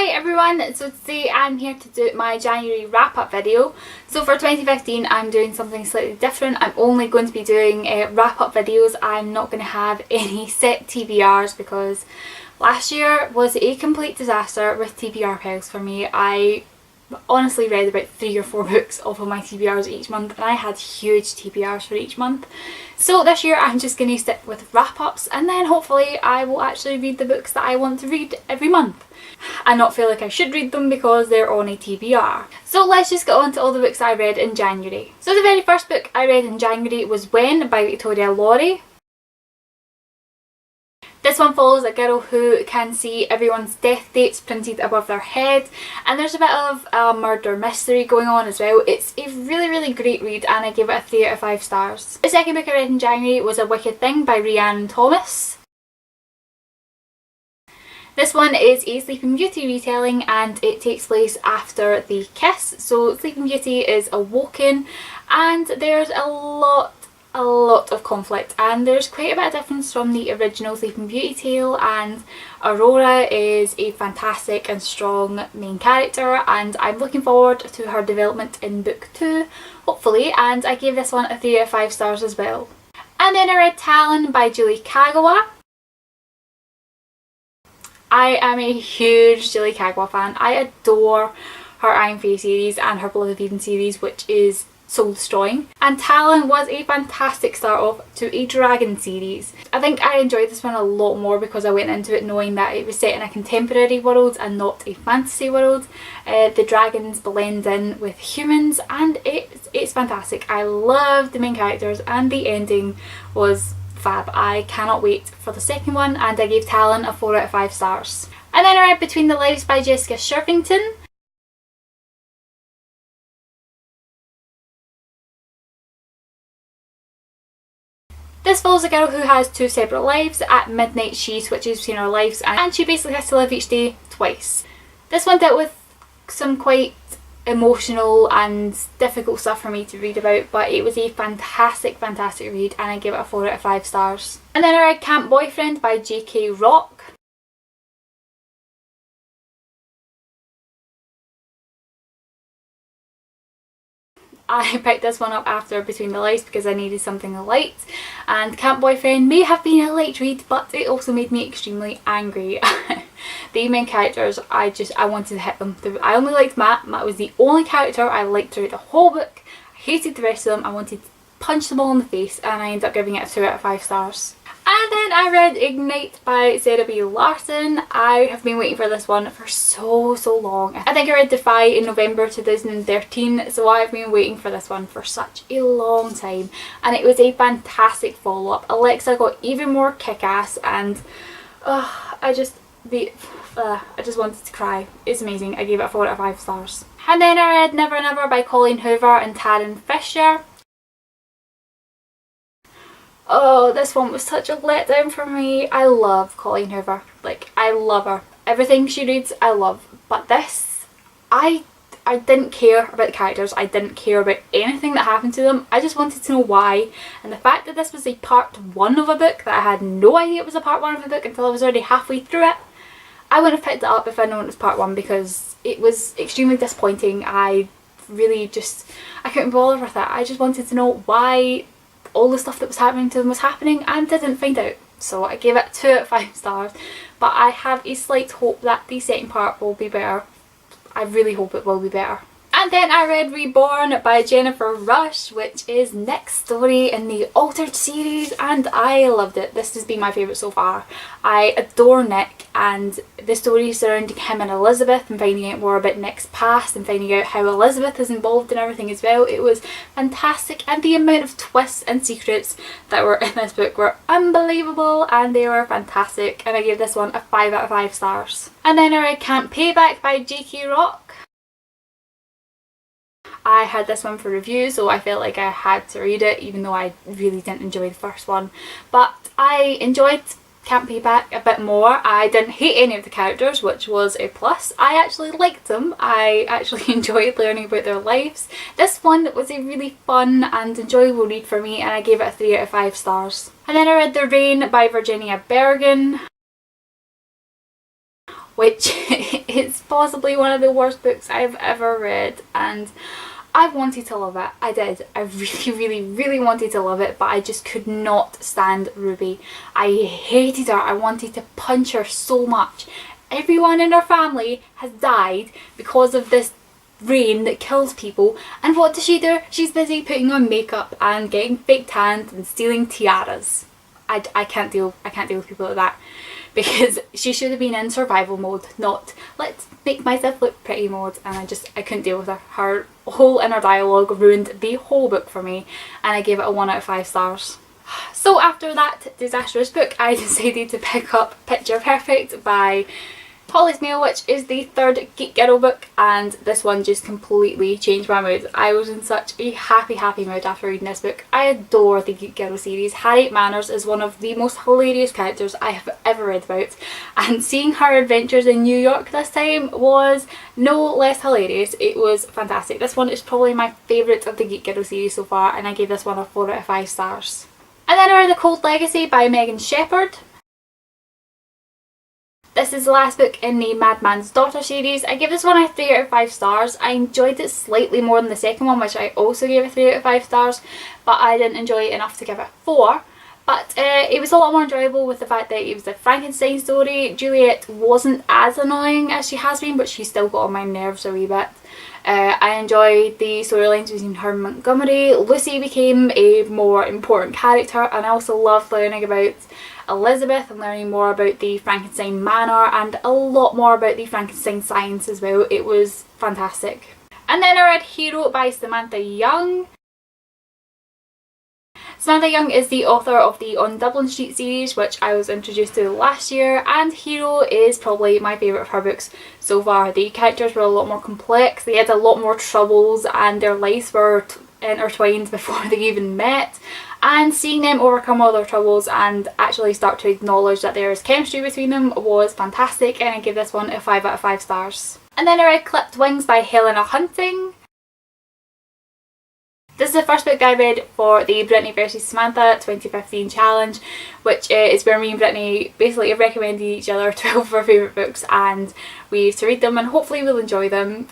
Hi everyone, so today I'm here to do my January wrap-up video. So for 2015 I'm doing something slightly different. I'm only going to be doing wrap-up videos. I'm not going to have any set TBRs because last year was a complete disaster with TBR piles for me. I honestly read about 3 or 4 books off of my TBRs each month and I had huge TBRs for each month. So this year I'm just going to stick with wrap-ups and then hopefully I will actually read the books that I want to read every month and not feel like I should read them because they're on a TBR. So let's just get on to all the books I read in January. So the very first book I read in January was When by Victoria Laurie. This one follows a girl who can see everyone's death dates printed above their head, and there's a bit of a murder mystery going on as well. It's a really great read and I gave it a 3 out of 5 stars. The second book I read in January was A Wicked Thing by Rhiannon Thomas. This one is a Sleeping Beauty retelling and it takes place after the kiss. So Sleeping Beauty is awoken and there's a lot of conflict and there's quite a bit of difference from the original Sleeping Beauty tale, and Aurora is a fantastic and strong main character and I'm looking forward to her development in book 2 hopefully, and I gave this one a 3 out of 5 stars as well. And then I read Tallinn by Julie Kagawa. I am a huge Julie Kagawa fan. I adore her Iron Fey series and her Blood of Eden series, which is soul destroying, and Tallinn was a fantastic start off to a dragon series. I think I enjoyed this one a lot more because I went into it knowing that it was set in a contemporary world and not a fantasy world. The dragons blend in with humans and it's fantastic. I love the main characters and the ending was fab. I cannot wait for the second one and I gave Tallinn a 4 out of 5 stars. And then I read Between the Lives by Jessica Shirvington. This follows a girl who has 2 separate lives. At midnight she switches between her lives and she basically has to live each day twice. This one dealt with some quite emotional and difficult stuff for me to read about, but it was a fantastic read and I gave it a 4 out of 5 stars. And then I read Camp Boyfriend by J.K. Rock. I picked this one up after Between the Lives because I needed something light, and Camp Boyfriend may have been a light read but it also made me extremely angry. The main characters, I wanted to hit them. I only liked Matt. Matt was the only character I liked throughout the whole book. I hated the rest of them. I wanted to punch them all in the face and I ended up giving it a 2 out of 5 stars. And then I read Ignite by Sarah B. Larson. I have been waiting for this one for so long. I think I read Defy in November 2013, so I've been waiting for this one for such a long time. And it was a fantastic follow-up. Alexa got even more kick-ass and I just wanted to cry. It's amazing. I gave it a 4 out of 5 stars. And then I read Never Never by Colleen Hoover and Taryn Fisher. Oh, this one was such a letdown for me. I love Colleen Hoover. Like, I love her. Everything she reads, I love. But this, I didn't care about the characters. I didn't care about anything that happened to them. I just wanted to know why. And the fact that this was a part 1 of a book, that I had no idea it was a part 1 of a book until I was already halfway through it, I wouldn't have picked it up if I'd known it was part 1 because it was extremely disappointing. I couldn't bother with it. I just wanted to know why all the stuff that was happening to them was happening and didn't find out. So I gave it 2 out of 5 stars, but I have a slight hope that the second part will be better. I really hope it will be better. And then I read Reborn by Jennifer Rush, which is Nick's story in the Altered series, and I loved it. This has been my favourite so far. I adore Nick and the story surrounding him and Elizabeth and finding out more about Nick's past and finding out how Elizabeth is involved in everything as well. It was fantastic and the amount of twists and secrets that were in this book were unbelievable and they were fantastic, and I gave this one a 5 out of 5 stars. And then I read Camp Payback by J.K. Rock. I had this one for review, so I felt like I had to read it even though I really didn't enjoy the first one. But I enjoyed Camp Payback a bit more. I didn't hate any of the characters, which was a plus. I actually liked them. I actually enjoyed learning about their lives. This one was a really fun and enjoyable read for me and I gave it a 3 out of 5 stars. And then I read The Rain by Virginia Bergen, which is possibly one of the worst books I've ever read, and I wanted to love it. I did. I really wanted to love it, but I just could not stand Ruby. I hated her. I wanted to punch her so much. Everyone in her family has died because of this rain that kills people, and what does she do? She's busy putting on makeup and getting fake tans and stealing tiaras. I can't deal with people like that, because she should have been in survival mode, not let's make myself look pretty mode, and I couldn't deal with her. Her whole inner dialogue ruined the whole book for me, and I gave it a 1 out of 5 stars. So after that disastrous book, I decided to pick up Picture Perfect by Holly's Mail, which is the third Geek Girl book, and this one just completely changed my mood. I was in such a happy mood after reading this book. I adore the Geek Girl series. Harriet Manners is one of the most hilarious characters I have ever read about, and seeing her adventures in New York this time was no less hilarious. It was fantastic. This one is probably my favourite of the Geek Girl series so far, and I gave this one a 4 out of 5 stars. And then I read The Cold Legacy by Megan Shepherd. This is the last book in the Madman's Daughter series. I give this one a 3 out of 5 stars. I enjoyed it slightly more than the second one, which I also gave a 3 out of 5 stars, but I didn't enjoy it enough to give it 4. But it was a lot more enjoyable with the fact that it was a Frankenstein story. Juliet wasn't as annoying as she has been, but she still got on my nerves a wee bit. I enjoyed the storylines between her and Montgomery. Lucy became a more important character, and I also loved learning about Elizabeth and learning more about the Frankenstein manor and a lot more about the Frankenstein science as well. It was fantastic. And then I read Hero by Samantha Young. Samantha Young is the author of the On Dublin Street series, which I was introduced to last year, and Hero is probably my favourite of her books so far. The characters were a lot more complex, they had a lot more troubles, and their lives were intertwined before they even met, and seeing them overcome all their troubles and actually start to acknowledge that there is chemistry between them was fantastic, and I give this one a 5 out of 5 stars. And then I read Clipped Wings by Helena Hunting. This is the first book that I read for the Brittany vs Samantha 2015 challenge, which is where me and Brittany basically have recommended each other 12 of our favourite books, and we have to read them and hopefully we'll enjoy them.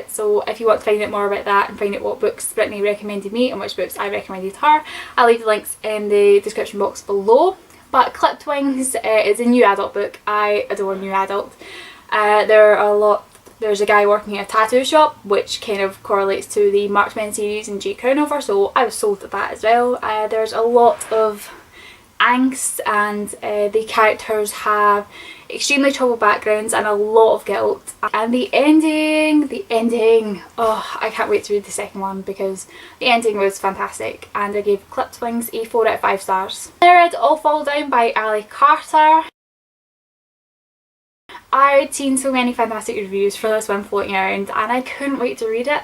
So if you want to find out more about that and find out what books Brittany recommended me and which books I recommended her, I'll leave the links in the description box below. But Clipped Wings is a new adult book. I adore new adult. There's a guy working at a tattoo shop, which kind of correlates to the Marksmen series and Jake Crownover, so I was sold at that as well. There's a lot of angst, and the characters have extremely troubled backgrounds and a lot of guilt. And the ending, oh, I can't wait to read the second one because the ending was fantastic, and I gave Clipped Wings a 4 out of 5 stars. I read All Fall Down by Ali Carter. I'd seen so many fantastic reviews for this one floating around, and I couldn't wait to read it.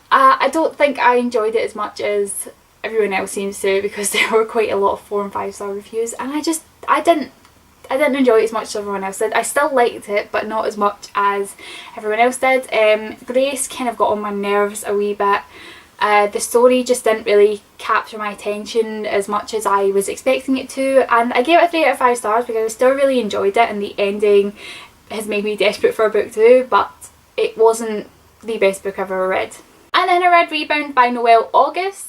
I don't think I enjoyed it as much as everyone else seems to, because there were quite a lot of 4 and 5 star reviews, and I didn't enjoy it as much as everyone else did. I still liked it, but not as much as everyone else did. Grace kind of got on my nerves a wee bit. The story just didn't really capture my attention as much as I was expecting it to, and I gave it a 3 out of 5 stars because I still really enjoyed it, and the ending has made me desperate for a book 2, but it wasn't the best book I've ever read. And then I read Rebound by Noelle August.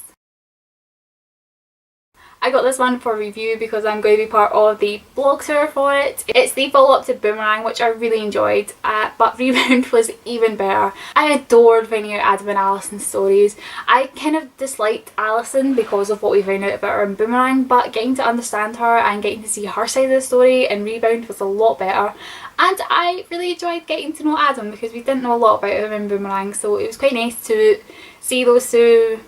I got this one for review because I'm going to be part of the blog tour for it. It's the follow-up to Boomerang, which I really enjoyed, but Rebound was even better. I adored finding out Adam and Alison's stories. I kind of disliked Alison because of what we found out about her in Boomerang, but getting to understand her and getting to see her side of the story in Rebound was a lot better. And I really enjoyed getting to know Adam because we didn't know a lot about him in Boomerang, so it was quite nice to see those two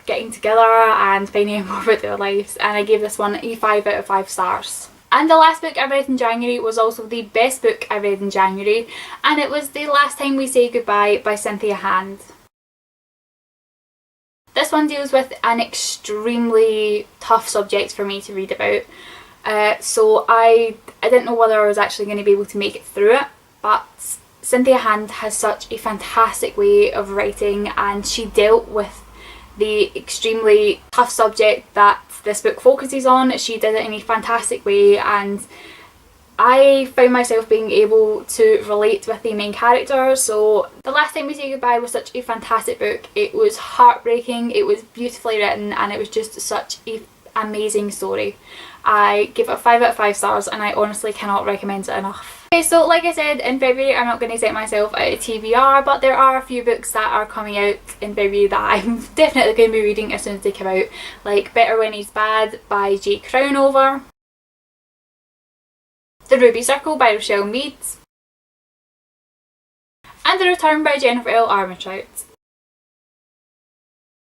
getting together and finding out more about their lives, and I gave this one a 5 out of 5 stars. And the last book I read in January was also the best book I read in January, and it was The Last Time We Say Goodbye by Cynthia Hand. This one deals with an extremely tough subject for me to read about, so I didn't know whether I was actually going to be able to make it through it, but Cynthia Hand has such a fantastic way of writing, and she dealt with the extremely tough subject that this book focuses on. She did it in a fantastic way, and I found myself being able to relate with the main character. So The Last Time We Say Goodbye was such a fantastic book. It was heartbreaking, it was beautifully written, and it was just such an amazing story. I give it 5 out of 5 stars, and I honestly cannot recommend it enough. Okay, so like I said, in February I'm not going to set myself out a TBR, but there are a few books that are coming out in February that I'm definitely going to be reading as soon as they come out, like Better When He's Bad by J. Crownover, The Ruby Circle by Rochelle Mead, and The Return by Jennifer L. Armentrout.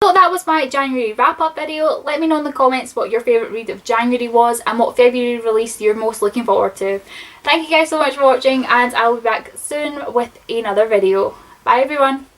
So that was my January wrap up video. Let me know in the comments what your favourite read of January was and what February release you're most looking forward to. Thank you guys so much for watching, and I'll be back soon with another video. Bye everyone!